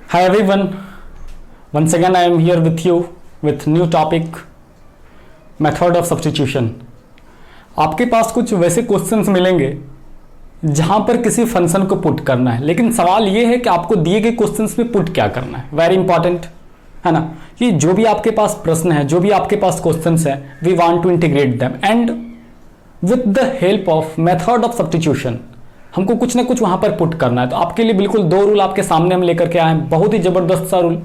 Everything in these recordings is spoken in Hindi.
Hi everyone, once again I am here with you with new topic method of substitution। आपके पास कुछ वैसे क्वेश्चंस मिलेंगे जहां पर किसी फंक्शन को पुट करना है, लेकिन सवाल ये है कि आपको दिए गए क्वेश्चंस में पुट क्या करना है। वेरी इंपॉर्टेंट है ना, कि जो भी आपके पास प्रश्न है, जो भी आपके पास क्वेश्चंस है, we want to integrate them and with the help of method of substitution हमको कुछ ना कुछ वहां पर पुट करना है। तो आपके लिए बिल्कुल दो रूल आपके सामने हम लेकर के आए हैं, बहुत ही जबरदस्त सा रूल,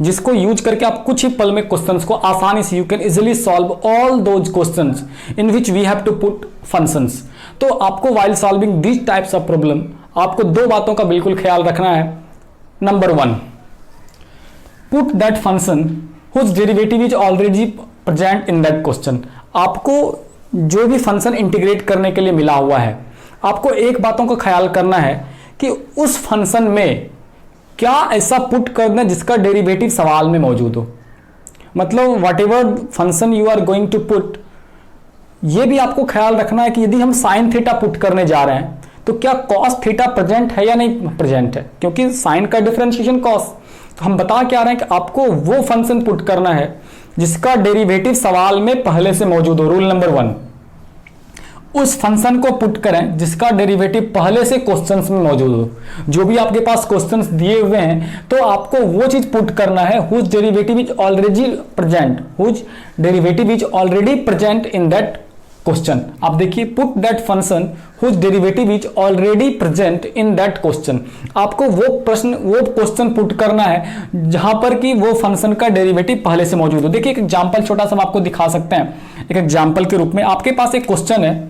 जिसको यूज करके आप कुछ ही पल में क्वेश्चंस को आसानी से you can easily solve all those questions in which we have to put functions. तो आपको while solving this types of problem आपको दो बातों का बिल्कुल ख्याल रखना है। Number one, put that function whose derivative is already present in that question. आपको जो भी फंक्शन इंटीग्रेट करने के लिए मिला हुआ है, आपको एक बातों का ख्याल करना है कि उस फंक्शन में क्या ऐसा पुट करना जिसका डेरिवेटिव सवाल में मौजूद हो। मतलब whatever function you are going to put, यह भी आपको ख्याल रखना है कि यदि हम साइन थीटा पुट करने जा रहे हैं तो क्या कॉस थीटा प्रेजेंट है या नहीं प्रेजेंट है, क्योंकि साइन का डिफरेंशिएशन कॉस। तो हम बता क्या रहे हैं कि आपको वो फंक्शन पुट करना है जिसका डेरिवेटिव सवाल में पहले से मौजूद हो। रूल नंबर वन, उस फंक्शन को पुट करें जिसका डेरिवेटिव पहले से क्वेश्चंस में मौजूद हो। जो भी आपके पास क्वेश्चंस दिए हुए हैं तो आपको वो चीज पुट करना है whose derivative is already present, whose derivative is already present in that question. आप देखिए, put that function whose derivative is already present in that question. आपको वो क्वेश्चन पुट करना है जहां पर कि वो फंक्शन का डेरिवेटिव पहले से मौजूद हो। देखिए, एक एग्जांपल छोटा सा हम आपको दिखा सकते हैं। एक एग्जांपल के रूप में आपके पास एक क्वेश्चन है,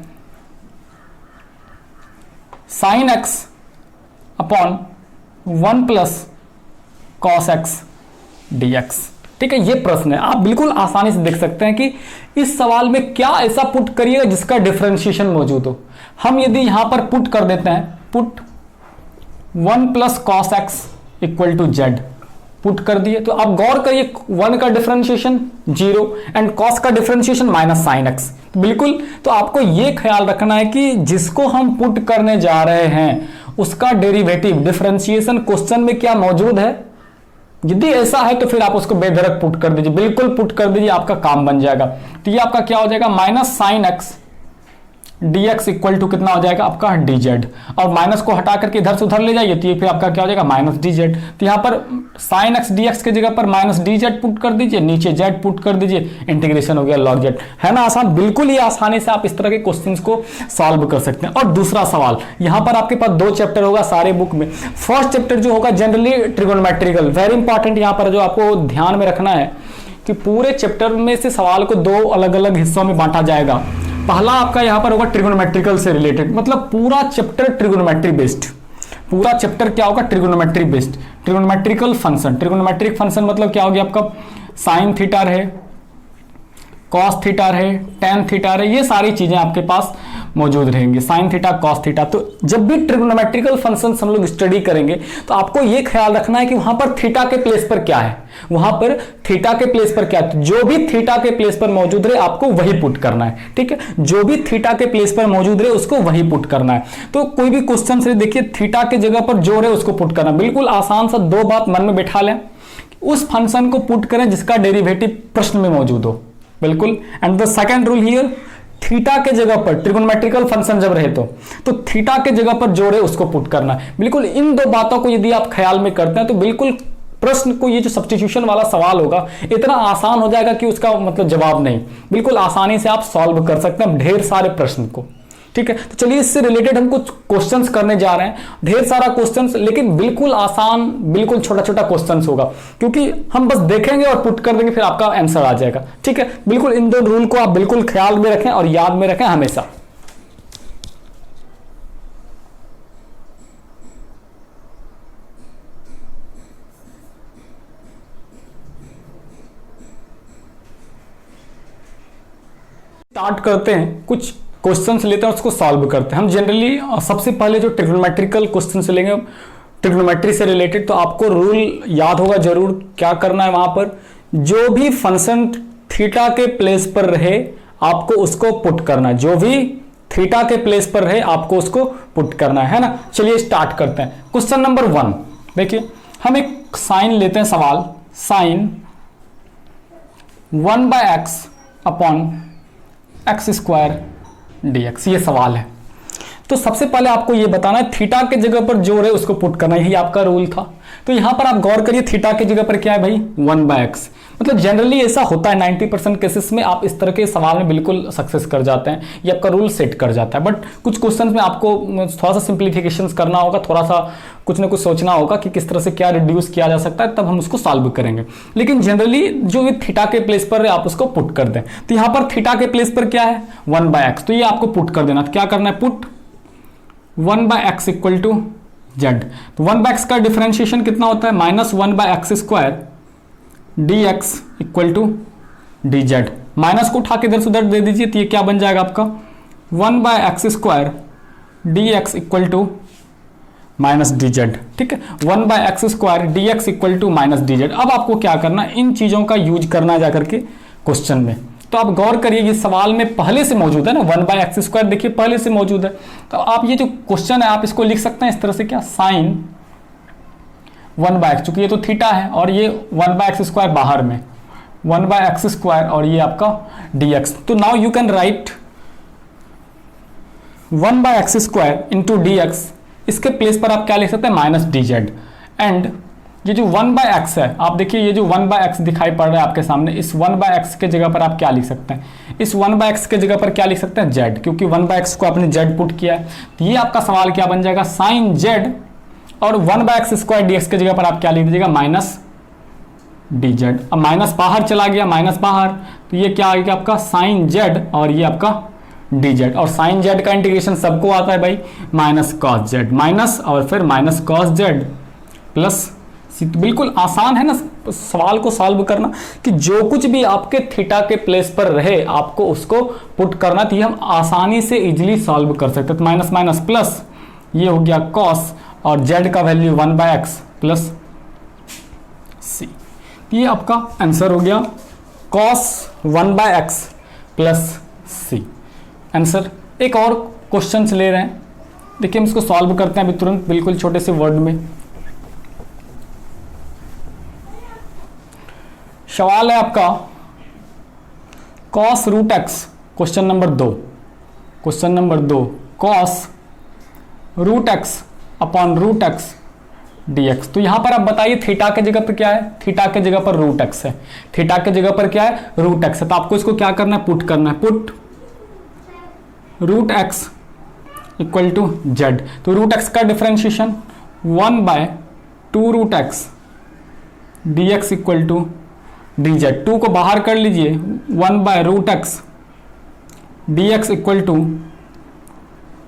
sine x upon 1 plus cos x D x. ठीक है, ये प्रश्न है। आप बिल्कुल आसानी से देख सकते हैं कि इस सवाल में क्या ऐसा पुट करिएगा जिसका डिफरेंशिएशन मौजूद हो। हम यदि यहां पर पुट कर देते हैं, put 1 plus cos X equal to Z, put कर दिए तो आप गौर करिए 1 का डिफरेंशिएशन 0 एंड कॉस का डिफरेंशिएशन माइनस साइन एक्स। बिल्कुल, तो आपको यह ख्याल रखना है कि जिसको हम पुट करने जा रहे हैं उसका डेरिवेटिव डिफरेंशिएशन क्वेश्चन में क्या मौजूद है। यदि ऐसा है तो फिर आप उसको बेधड़क पुट कर दीजिए, बिल्कुल पुट कर दीजिए, आपका काम बन जाएगा। तो ये आपका क्या हो जाएगा, minus sine X dx equal to कितना हो जाएगा आपका dz, और माइनस को हटा करके इधर से उधर ले जाइए तो ये फिर आपका क्या हो जाएगा माइनस dz। तो यहाँ पर sin x dx के जगह पर माइनस dz पुट कर दीजिए, नीचे z पुट कर दीजिए, इंटीग्रेशन हो गया log z। है ना आसान, बिल्कुल ही आसानी से आप इस तरह के क्वेश्चंस को सॉल्व कर सकते हैं। और दूसरा सवाल, यहाँ पर आपके पास 2 चैप्टर होगा सारे बुक में। फर्स्ट चैप्टर जो होगा जनरली ट्रिगोनोमेट्रिकल, वेरी इंपॉर्टेंट। यहाँ पर जो आपको ध्यान में रखना है कि पूरे चैप्टर में से सवाल को 2 अलग अलग हिस्सों में बांटा जाएगा। पहला आपका यहां पर होगा ट्रिगोनोमेट्रिकल से रिलेटेड, मतलब पूरा चैप्टर ट्रिगोनोमेट्री बेस्ड। पूरा चैप्टर क्या होगा, trigonometry based, trigonometrical function. Trigonometric function मतलब क्या हो गया आपका, साइन थीटा रहे, कॉस थीटा रहे, टेन थीटा रहे, ये सारी चीजें आपके पास मौजूद रहेंगे, साइन थीटा कॉस थीटा। तो जब भी ट्रिगोनोमेट्रिकल फंक्शंस हम लोग स्टडी करेंगे तो आपको ये ख्याल रखना है कि वहां पर थीटा के प्लेस पर क्या है, वहां पर थीटा के प्लेस पर क्या है। जो भी थीटा के प्लेस पर मौजूद रहे आपको वही पुट करना है। ठीक है, जो भी थीटा के प्लेस पर मौजूद रहे उसको वही पुट करना है। तो कोई भी क्वेश्चन से देखिए, थीटा के जगह पर जो रहे उसको पुट करना। बिल्कुल आसान सा 2 बात मन में बैठा लें, उस फंक्शन को पुट करें जिसका डेरिवेटिव प्रश्न में मौजूद हो। बिल्कुल। And the second rule here, theta के जगह पर ट्रिगोनोमेट्रिकल फंक्शन जब रहे तो थीटा के जगह पर जोड़े उसको पुट करना है। बिल्कुल इन 2 बातों को यदि आप ख्याल में करते हैं तो बिल्कुल प्रश्न को, ये जो सब्स्टिट्यूशन वाला सवाल होगा इतना आसान हो जाएगा कि उसका मतलब जवाब नहीं, बिल्कुल आसानी से आप सॉल्व कर सकते हैं ढेर सारे प्रश्न को। ठीक है, तो चलिए इससे रिलेटेड हम कुछ क्वेश्चंस करने जा रहे हैं, ढेर सारा क्वेश्चंस, लेकिन बिल्कुल आसान, बिल्कुल छोटा छोटा क्वेश्चंस होगा, क्योंकि हम बस देखेंगे और पुट कर देंगे फिर आपका आंसर आ जाएगा। ठीक है, बिल्कुल इन 2 रूल को आप बिल्कुल ख्याल में रखें और याद में रखें हमेशा। स्टार्ट करते हैं, कुछ क्वेश्चंस लेते हैं उसको सॉल्व करते हैं। हम जनरली सबसे पहले जो ट्रिग्नोमेट्रिकल क्वेश्चंस लेंगे ट्रिग्नोमेट्री से रिलेटेड, तो आपको रूल याद होगा जरूर, क्या करना है वहां पर, जो भी फंक्शन थीटा के प्लेस पर रहे आपको उसको पुट करना है, जो भी थीटा के प्लेस पर रहे आपको उसको पुट करना है ना। चलिए स्टार्ट करते हैं। क्वेश्चन नंबर 1 देखिए, हम एक साइन लेते हैं सवाल, sine 1/x upon X square dx, ये सवाल है। तो सबसे पहले आपको ये बताना है थीटा के जगह पर जो है उसको पुट करना, यही आपका रूल था। तो यहां पर आप गौर करिए, थीटा की जगह पर क्या है भाई 1/x। मतलब जनरली ऐसा होता है 90% केसेस में आप इस तरह के सवाल में बिल्कुल सक्सेस कर जाते हैं, ये आपका रूल सेट कर जाता है। बट कुछ क्वेश्चन में आपको थोड़ा सा सिंप्लीफिकेशन करना होगा, थोड़ा सा कुछ ना कुछ सोचना होगा कि किस तरह से क्या रिड्यूस किया जा सकता है, तब हम उसको सॉल्व करेंगे। लेकिन जनरली जो ये थीटा के प्लेस पर है आप उसको पुट कर दें। तो यहां पर थीटा के प्लेस पर क्या है 1/x, तो ये आपको पुट कर देना। तो क्या करना है, put 1/x equal to Z. तो 1/x का डिफरेंशिएशन कितना होता है, -1/x square dx equal to dz। Minus को उठा के इधर से उधर दे दीजिए, तो ये क्या बन जाएगा आपका 1/x square dx equal to minus dz। ठीक है, 1/x square dx equal to minus dz। अब आपको क्या करना, इन चीजों का यूज करना है जाकर के क्वेश्चन में। तो आप गौर करिए, ये सवाल में पहले से मौजूद है ना, 1/x स्क्वायर देखिए पहले से मौजूद है। तो आप ये जो क्वेश्चन है आप इसको लिख सकते हैं इस तरह से, क्या साइन 1/x, चूंकि ये तो थीटा है और ये 1/x स्क्वायर बाहर में 1/x स्क्वायर और ये आपका dx। तो now you can write 1/x square into dx, इसके प्लेस पर आप क्या लिख सकते हैं माइनस dz। एंड ये जो 1/x है, आप देखिए ये जो 1/x दिखाई पड़ रहा है आपके सामने, इस 1/x के जगह पर आप क्या लिख सकते हैं, इस 1/x के जगह पर क्या लिख सकते हैं z, क्योंकि 1/x को आपने z पुट किया है। तो ये आपका सवाल क्या बन जाएगा, साइन z और 1/x स्क्वायर dx के जगह पर आप क्या लिख दीजिएगा माइनस dz। अब माइनस बाहर चला गया, माइनस बाहर, तो ये क्या आ गया आपका साइन z और ये आपका dz। और साइन z का इंटीग्रेशन सबको आता है भाई, माइनस कॉस z, माइनस और फिर माइनस कॉस z प्लस सी। तो बिल्कुल आसान है ना सवाल को सॉल्व करना, कि जो कुछ भी आपके थीटा के प्लेस पर रहे आपको उसको पुट करना, तो ये हम आसानी से इजीली सॉल्व कर सकते हैं। तो माइनस माइनस प्लस, ये हो गया कॉस और z का वैल्यू 1/x प्लस सी। ये आपका आंसर हो गया cos 1/x plus C answer. एक और क्वेश्चन ले रहे हैं, देखिए हम इसको सॉल्व करते हैं अभी तुरंत, बिल्कुल छोटे से वर्ड में। सवाल है आपका cos √x, question number 2, question number 2 cos √x upon √x dx। तो यहां पर आप बताइए थीटा के जगह पर क्या है, थीटा के जगह पर √x है, थीटा के जगह पर क्या है √x है। तो आपको इसको क्या करना है, पुट करना है, put √x equal to z। तो √x का differentiation 1/2√x dx equal to dz। 2 को बाहर कर लीजिए, 1/√x dx equal to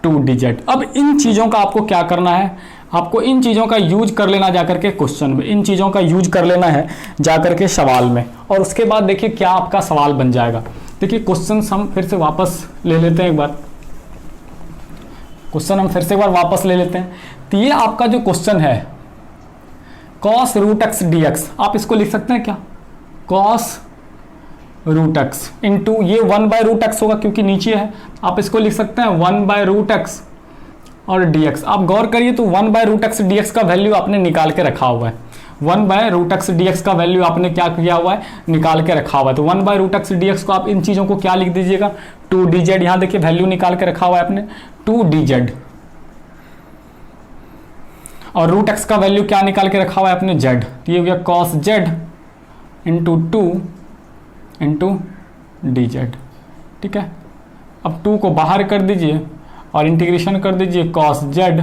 2dz। अब इन चीज़ों का आपको क्या करना है, आपको इन चीज़ों का यूज कर लेना जाकर के क्वेश्चन में, इन चीज़ों का यूज कर लेना है जाकर के सवाल में, और उसके बाद देखिए क्या आपका सवाल बन जाएगा। देखिए क्वेश्चन हम फिर से वापस ले लेते हैं एक बार, क्वेश्चन हम फिर से एक बार वापस ले लेते हैं। तो ये आपका जो क्वेश्चन है cos √x dx, आप इसको लिख सकते हैं क्या, cos √x इंटू ये 1/√x होगा क्योंकि नीचे है, आप इसको लिख सकते हैं 1/√x और dx। आप गौर करिए तो 1/√x dx का वैल्यू आपने निकाल के रखा हुआ है, 1/√x dx का वैल्यू आपने क्या किया हुआ है, निकाल के रखा हुआ है। तो 1/√x dx को आप इन चीज़ों को क्या लिख दीजिएगा 2dz। यहाँ देखिए वैल्यू निकाल के रखा हुआ है आपने 2dz, और √x का वैल्यू क्या निकाल के रखा हुआ है आपने z। तो ये हो गया cos z into 2 into dz। ठीक है, अब 2 को बाहर कर दीजिए और इंटीग्रेशन कर दीजिए cos z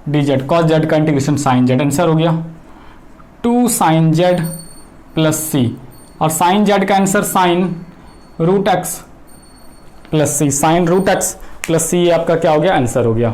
dz, cos z का इंटीग्रेशन sin z। आंसर हो गया 2 sin z प्लस c, और sin z का answer sin √x plus c, sin √x plus c आपका क्या हो गया, आंसर हो गया।